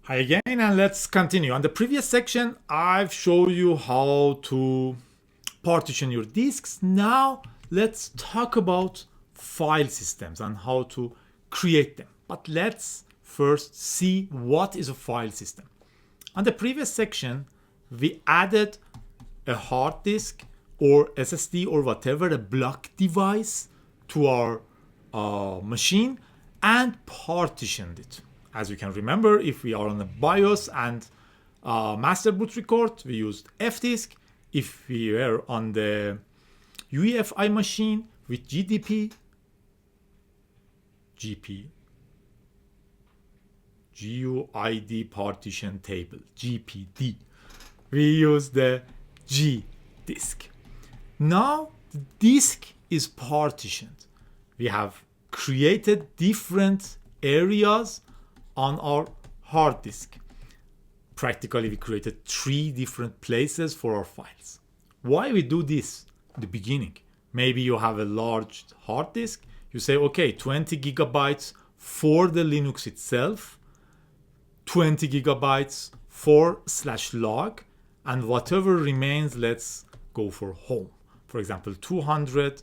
Hi again, and let's continue. On the previous section, I've shown you how to partition your disks. Now, let's talk about file systems and how to create them. But let's first see what is a file system. On the previous section, we added a hard disk or SSD or whatever, a block device to our machine and partitioned it. As you can remember, if we are on the BIOS and master boot record, we used fdisk. If we were on the UEFI machine with GDP, GUID partition table, GPD, we use the G disk. Now the disk is partitioned. We have created different areas on our hard disk. Practically, we created 3 different places for our files. Why we do this in the beginning? Maybe you have a large hard disk. You say, okay, 20 gigabytes for the Linux itself, 20 gigabytes for /log, and whatever remains, let's go for home. For example, 200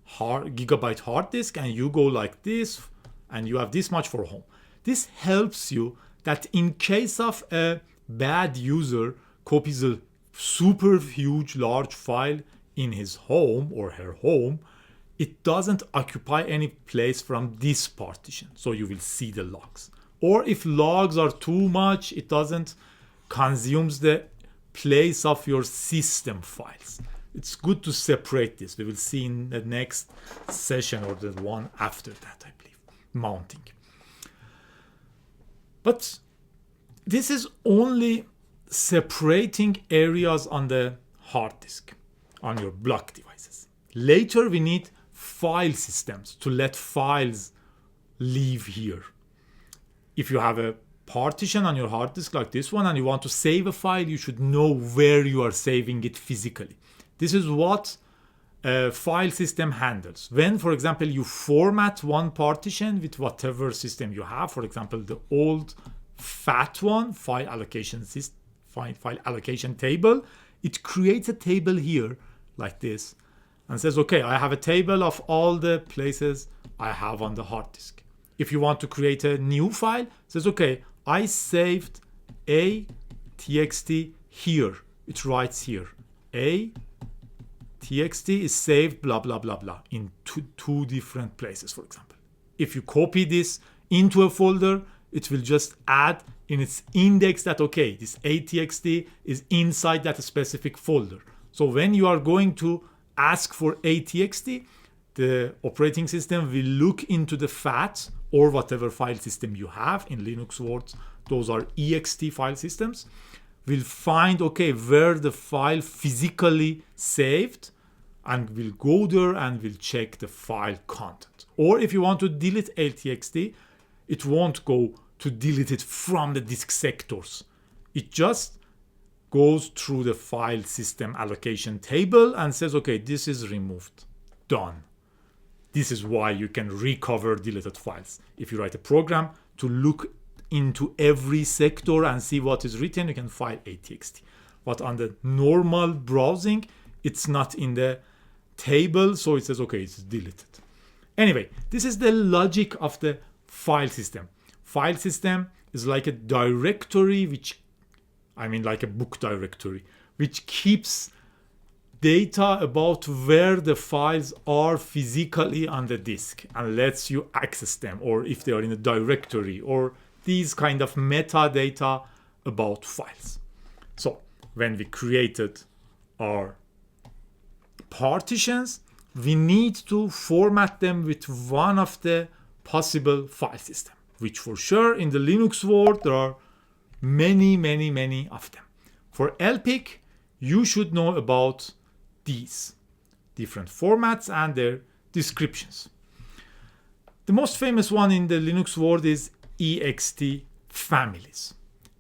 gigabyte hard disk, and you go like this, and you have this much for home. This helps you that in case of a bad user copies a super huge large file in his home or her home, it doesn't occupy any place from this partition. So you will see the logs. Or if logs are too much, it doesn't consume the place of your system files. It's good to separate this. We will see in the next session or the one after that, I believe, mounting. But this is only separating areas on the hard disk, on your block devices. Later, we need file systems to let files live here. If you have a partition on your hard disk like this one and you want to save a file, you should know where you are saving it physically. This is what a file system handles. When, for example, you format one partition with whatever system you have, for example, the old FAT one, file allocation table, it creates a table here like this and says, okay, I have a table of all the places I have on the hard disk. If you want to create a new file, it says, okay, I saved a txt here. It writes here, a txt is saved blah blah blah blah in two different places, for example. If you copy this into a folder, it will just add in its index that, okay, this atxt is inside that specific folder. So when you are going to ask for atxt, the operating system will look into the FAT or whatever file system you have. In Linux words, those are ext file systems. Will find, okay, where the file physically saved, and will go there and will check the file content. Or if you want to delete LTXT, it won't go to delete it from the disk sectors. It just goes through the file system allocation table and says, okay, this is removed. Done. This is why you can recover deleted files. If you write a program to look into every sector and see what is written, you can file atxt. But on the normal browsing, it's not in the table, so it says, okay, it's deleted. Anyway, this is the logic of the file system. File system is like a directory, like a book directory, which keeps data about where the files are physically on the disk and lets you access them, or if they are in a directory, or these kind of metadata about files. So when we created our partitions, we need to format them with one of the possible file system, which for sure in the Linux world there are many of them. For LPIC, you should know about these different formats and their descriptions. The most famous one in the Linux world is ext families.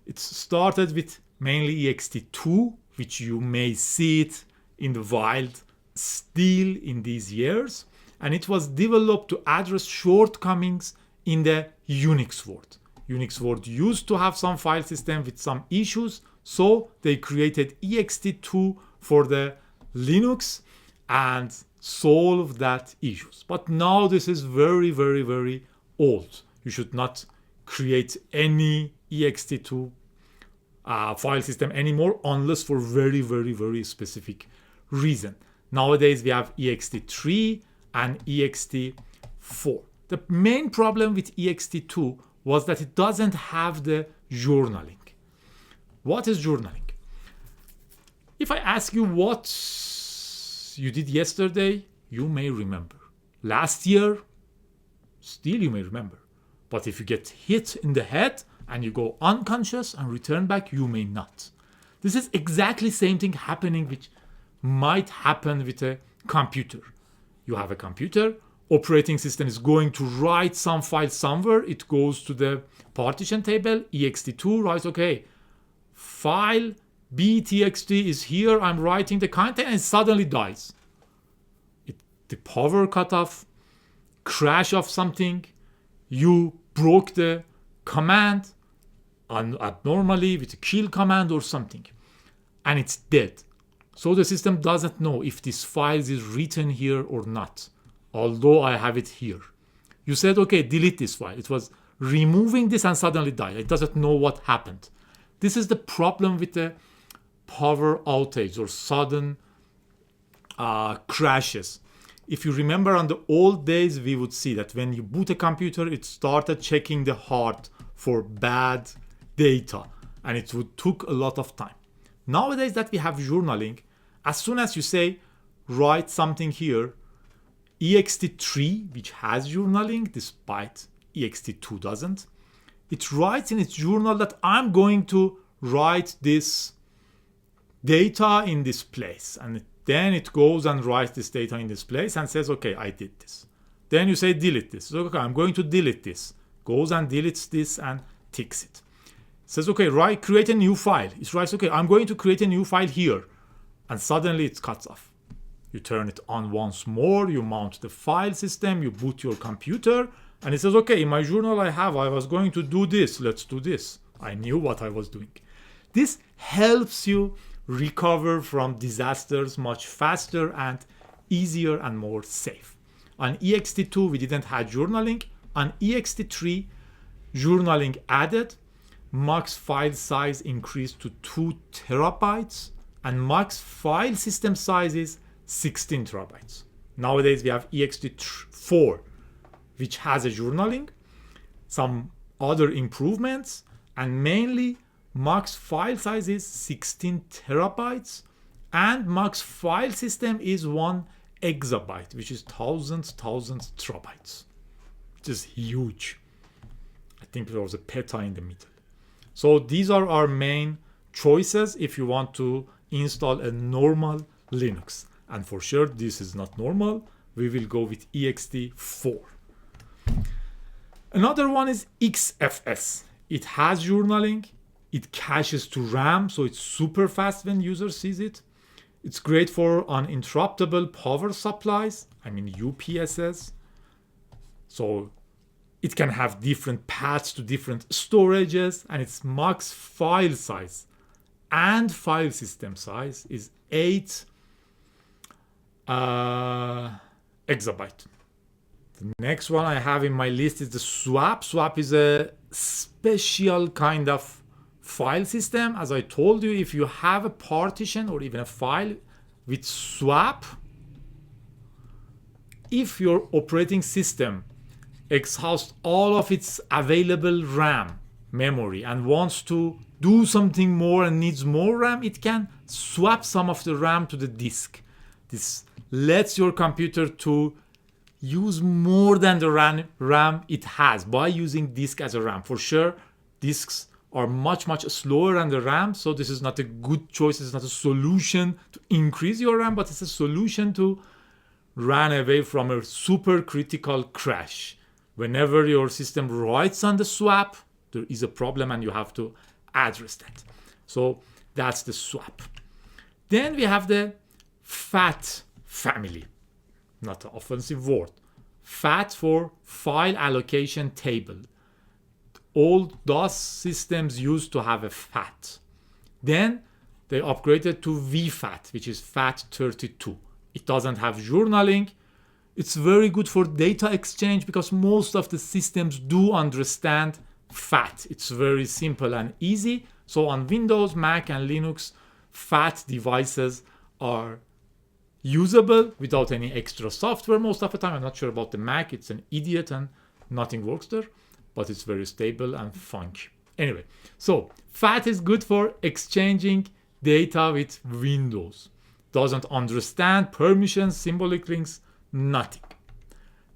It started with mainly ext2, which you may see it in the wild still in these years, and it was developed to address shortcomings in the Unix world. Unix world used to have some file system with some issues, so they created ext2 for the Linux and solved that issues. But now this is very, very, very old. You should not create any ext2 file system anymore unless for very, very, very specific reason. Nowadays we have ext3 and ext4. The main problem with ext2 was that it doesn't have the journaling. What is journaling? If I ask you what you did yesterday, you may remember. Last year, still you may remember. But if you get hit in the head and you go unconscious and return back, you may not. This is exactly the same thing happening, which might happen with a computer. You have a computer, operating system is going to write some file somewhere, it goes to the partition table, ext2 writes, okay, file btxt is here, I'm writing the content, and it suddenly dies. The power cut off, crash of something, you broke the command abnormally with a kill command or something, and it's dead. So the system doesn't know if this file is written here or not, although I have it here. You said, okay, delete this file. It was removing this and suddenly died. It doesn't know what happened. This is the problem with the power outage or sudden crashes. If you remember on the old days, we would see that when you boot a computer, it started checking the hard for bad data, and it would took a lot of time. Nowadays that we have journaling, as soon as you say write something here, ext3, which has journaling despite ext2 doesn't, it writes in its journal that I'm going to write this data in this place, and then it goes and writes this data in this place and says, okay, I did this. Then you say delete this. So, okay, I'm going to delete this. Goes and deletes this and ticks it. Says, okay, create a new file. It writes, okay, I'm going to create a new file here. And suddenly it cuts off. You turn it on once more, you mount the file system, you boot your computer, and it says, okay, in my journal I was going to do this, let's do this. I knew what I was doing. This helps you recover from disasters much faster and easier and more safe. On ext2, we didn't have journaling. On ext3, journaling added, max file size increased to 2 terabytes, and max file system size is 16 terabytes. Nowadays we have ext4, which has a journaling, some other improvements, and mainly max file size is 16 terabytes, and max file system is 1 exabyte, which is thousands terabytes, which is huge. I think there was a peta in the middle. So these are our main choices if you want to install a normal Linux. And for sure, this is not normal. We will go with ext4. Another one is xfs. It has journaling. It caches to RAM, so it's super fast when user sees it. It's great for uninterruptible power supplies, UPSs. So it can have different paths to different storages, and its max file size and file system size is 8 exabyte. The next one I have in my list is the swap. Swap is a special kind of file system. As I told you, if you have a partition or even a file with swap, if your operating system exhausts all of its available RAM memory and wants to do something more and needs more RAM, it can swap some of the RAM to the disk. This lets your computer to use more than the RAM it has by using disk as a RAM. For sure, disks are much slower than the RAM, so this is not a good choice. It's not a solution to increase your RAM, but it's a solution to run away from a super critical crash. Whenever your system writes on the swap, there is a problem and you have to address that. So that's the swap. Then we have the FAT family. Not an offensive word. FAT for file allocation table. old DOS systems used to have a FAT. Then they upgraded to vfat, which is FAT32. It doesn't have journaling. It's very good for data exchange because most of the systems do understand FAT. It's very simple and easy. So on Windows, Mac, and Linux, FAT devices are usable without any extra software most of the time. I'm not sure about the Mac. It's an idiot and nothing works there, but it's very stable and funky. Anyway, so FAT is good for exchanging data with Windows. Doesn't understand permissions, symbolic links, nothing.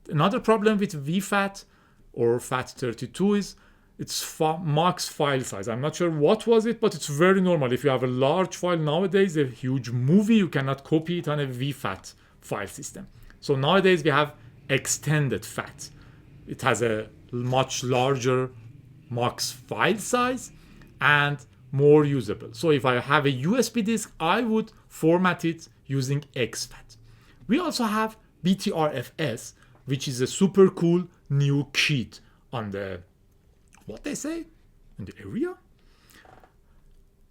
Another problem with vfat or FAT32 is it's max file size. I'm not sure what was it, but it's very normal. If you have a large file nowadays, a huge movie, you cannot copy it on a vfat file system. So nowadays we have extended FAT. It has a much larger max file size and more usable. So if I have a USB disk, I would format it using exfat. We also have btrfs, which is a super cool new kit on the, what they say, in the area.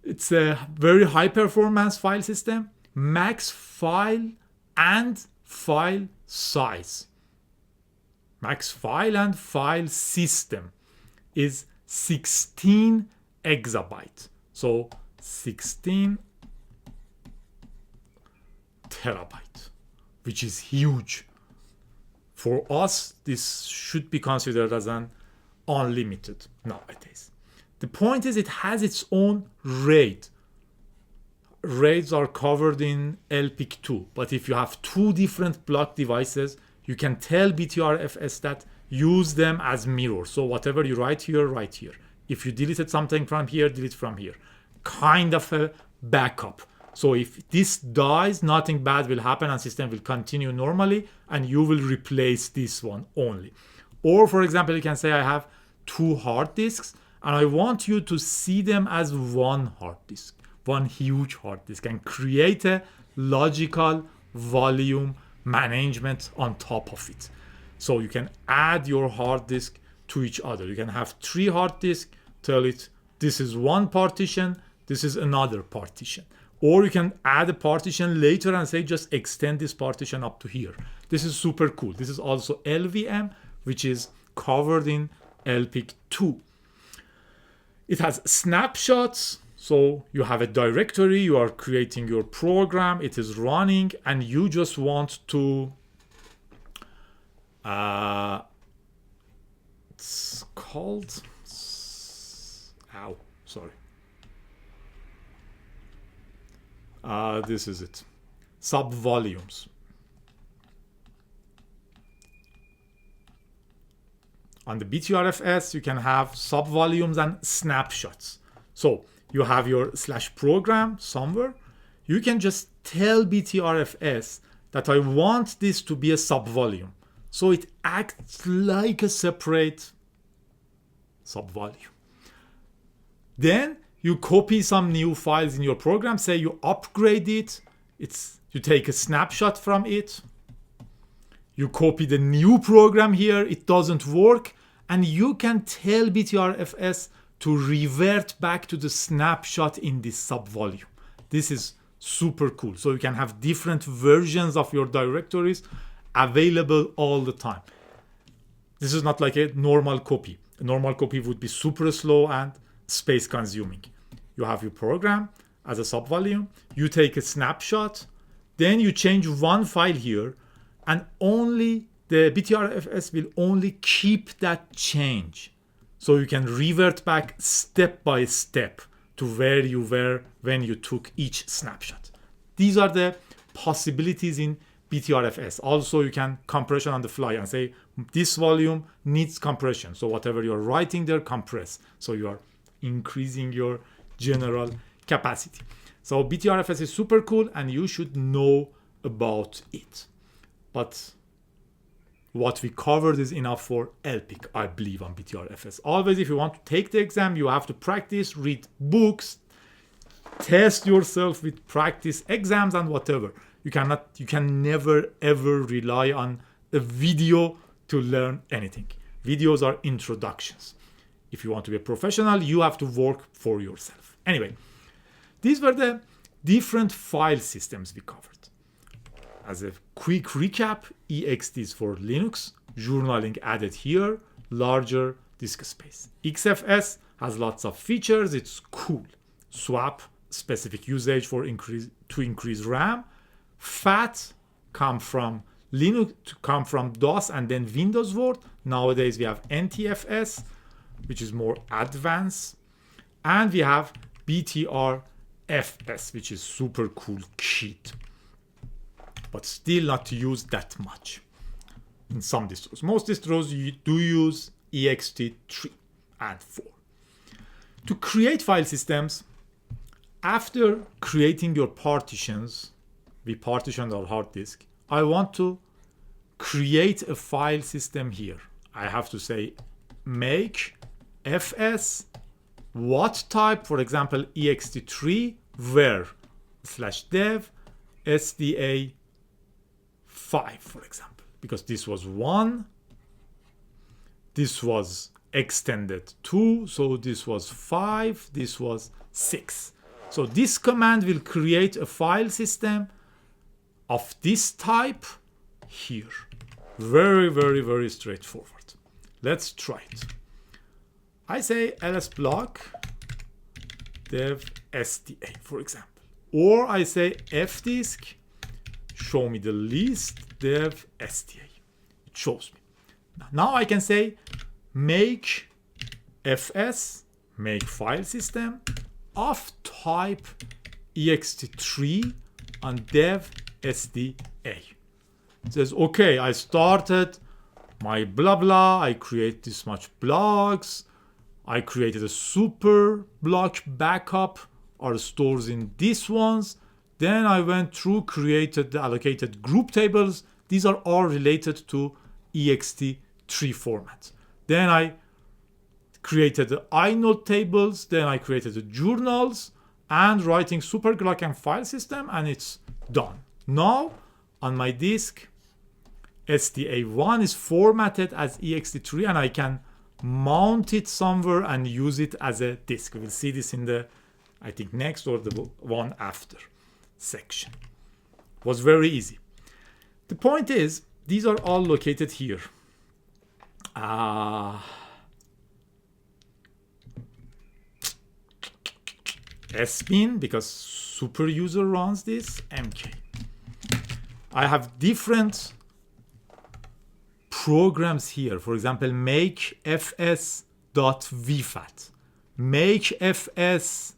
It's a very high performance file system, max file and file size. Max file and file system is 16 exabyte. So 16 terabyte, which is huge. For us, this should be considered as an unlimited nowadays. The point is it has its own RAID. RAIDs are covered in LPIC 2, but if you have two different block devices, you can tell btrfs that use them as mirrors. So whatever you write here, write here. If you deleted something from here, delete from here. Kind of a backup. So if this dies, nothing bad will happen and system will continue normally and you will replace this one only. Or for example, you can say I have two hard disks and I want you to see them as one hard disk, one huge hard disk, and create a logical volume management on top of it. So you can add your hard disk to each other. You can have three hard disks, tell it this is one partition, this is another partition. Or you can add a partition later and say just extend this partition up to here. This is super cool. This is also LVM, which is covered in LPIC 2. It has snapshots. So you have a directory, you are creating your program, it is running, and you just want to it's called this is it, subvolumes. On the btrfs you can have subvolumes and snapshots. So you have your /program somewhere. You can just tell btrfs that I want this to be a subvolume. So it acts like a separate subvolume. Then you copy some new files in your program, say you upgrade it, you take a snapshot from it, you copy the new program here, it doesn't work, and you can tell btrfs to revert back to the snapshot in this subvolume. This is super cool. So you can have different versions of your directories available all the time. This is not like a normal copy. A normal copy would be super slow and space consuming. You have your program as a subvolume, you take a snapshot, then you change one file here, and only the btrfs will only keep that change. So you can revert back step by step to where you were when you took each snapshot. These are the possibilities in btrfs. Also, you can compression on the fly and say this volume needs compression. So whatever you're writing there, compress. So you are increasing your general capacity. So btrfs is super cool and you should know about it. But what we covered is enough for LPIC, I believe, on btrfs. Always, if you want to take the exam, you have to practice, read books, test yourself with practice exams and whatever. You can never ever rely on a video to learn anything. Videos are introductions. If you want to be a professional, you have to work for yourself. Anyway, these were the different file systems we covered. As a quick recap, ext is for Linux, journaling added here, larger disk space. xfs has lots of features, it's cool. Swap, specific usage for increase RAM. Fat come from Linux, come from DOS and then Windows Word. Nowadays we have ntfs, which is more advanced. And we have btrfs, which is super cool kit, but still not used that much in some distros. Most distros you do use ext3 and 4. To create file systems, after creating your partitions, we partitioned our hard disk. I want to create a file system here. I have to say make fs what type, for example ext3 var /dev sda5, for example, because this was 1, this was extended 2, so this was 5, this was 6. So this command will create a file system of this type here. Very, very, very straightforward. Let's try it. I say ls block dev sda, for example, or I say fdisk show me the list dev sda. It shows me. Now I can say make fs, make file system of type ext3 on dev sda. It says, okay, I started my blah blah, I create this much blocks, I created a super block backup, are stores in these ones. Then I went through, created the allocated group tables. These are all related to ext3 format. Then I created the inode tables. Then I created the journals and writing super block and file system, and it's done. Now on my disk, SDA1 is formatted as ext3, and I can mount it somewhere and use it as a disk. We will see this in the, I think, next or the one after section. It was very easy. The point is, these are all located here. sbin, because super user runs this, mk. I have different programs here. For example, make fs.vfat, make fs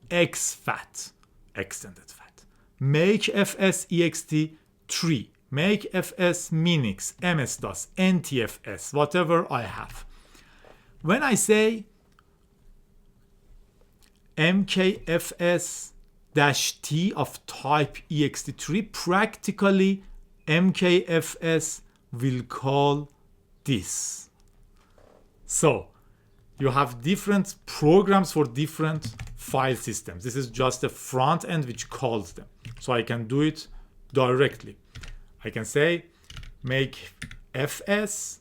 exfat, extended fat, make fs ext3, make fs minix, ms-dos, ntfs, whatever I have. When I say mkfs-t of type ext3, practically mkfs will call this. So you have different programs for different file systems. This is just a front end which calls them. So I can do it directly. I can say make fs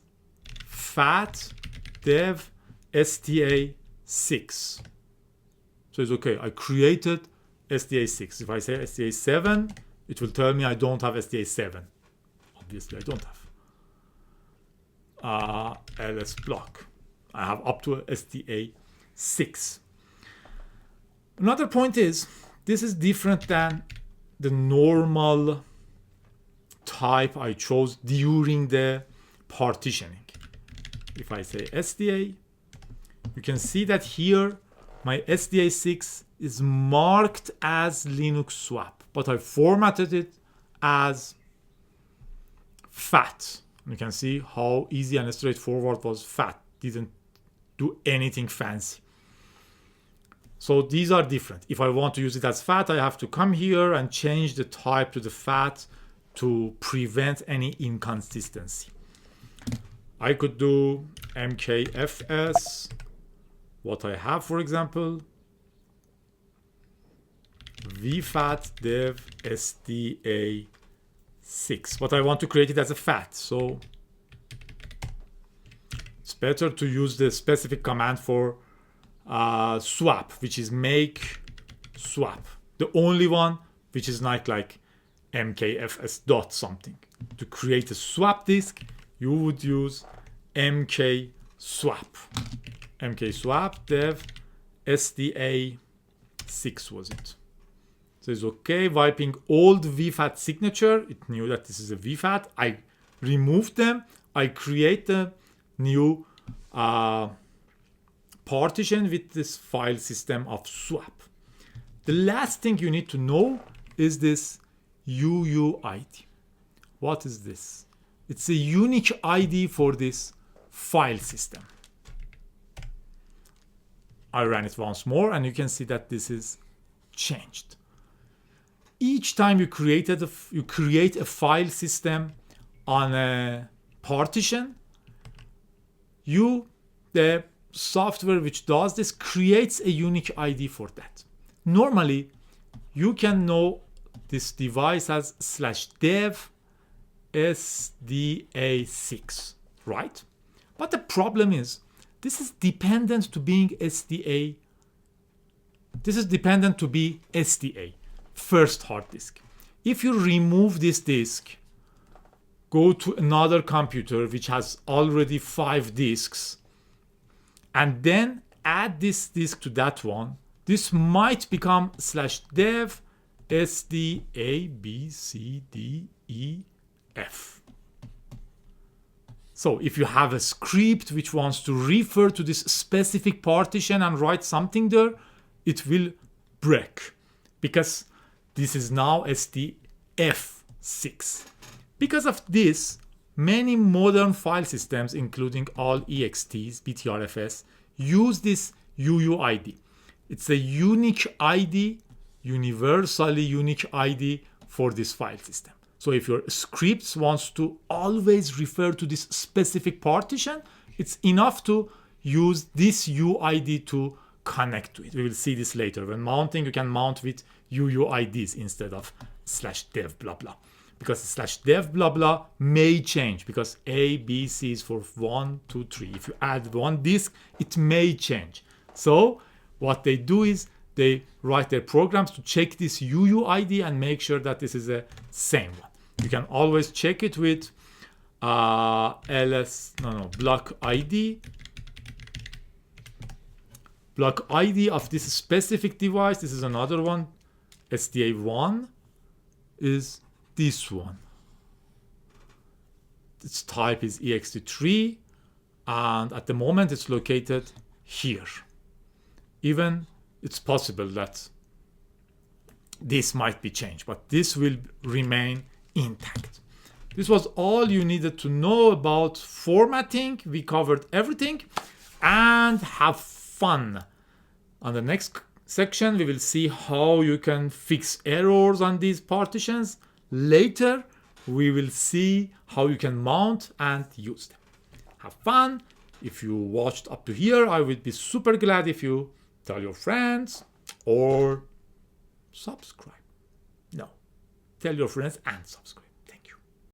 fat dev sda6. So it's okay. I created sda6. If I say sda7, it will tell me I don't have sda7. Obviously, I don't have. ls block. I have up to sda6. Another point is, this is different than the normal type I chose during the partitioning. If I say sda, you can see that here my sda6 is marked as Linux swap, but I formatted it as fat. You can see how easy and straightforward was fat. Didn't do anything fancy. So these are different. If I want to use it as fat, I have to come here and change the type to the fat to prevent any inconsistency. I could do mkfs, what I have, for example, vfat dev sda6, but I want to create it as a fat. So it's better to use the specific command for swap, which is make swap. The only one which is not like mkfs dot something. To create a swap disk, you would use mk swap dev sda6 was it. So it's okay, wiping old vfat signature. It knew that this is a vfat. I removed them. I create a new partition with this file system of swap. The last thing you need to know is this UUID. What is this? It's a unique ID for this file system. I ran it once more and you can see that this is changed. Each time you create a file system on a partition, the software which does this creates a unique ID for that. Normally, you can know this device as /dev sda6, right? But the problem is, this is dependent to being SDA. This is dependent to be SDA, first hard disk. If you remove this disk, go to another computer which has already 5 disks, and then add this disk to that one, this might become /dev sda_b_c_d_e_f. So if you have a script which wants to refer to this specific partition and write something there, it will break because this is now SDF6. Because of this, many modern file systems, including all EXTs, btrfs, use this UUID. It's a unique ID, universally unique ID for this file system. So if your script wants to always refer to this specific partition, it's enough to use this UUID to connect to it. We will see this later. When mounting, you can mount with UUIDs instead of /dev blah blah. Because /dev blah blah may change because A, B, C is for 1, 2, 3. If you add one disk, it may change. So what they do is they write their programs to check this UUID and make sure that this is the same one. You can always check it with block ID. Block ID of this specific device. This is another one. SDA1 is this one. Its type is ext3 and at the moment it's located here. Even it's possible that this might be changed, but this will remain intact. This was all you needed to know about formatting. We covered everything and have fun. On the next section, we will see how you can fix errors on these partitions. Later, we will see how you can mount and use them. Have fun. If you watched up to here, I would be super glad if you tell your friends or subscribe. No, tell your friends and subscribe.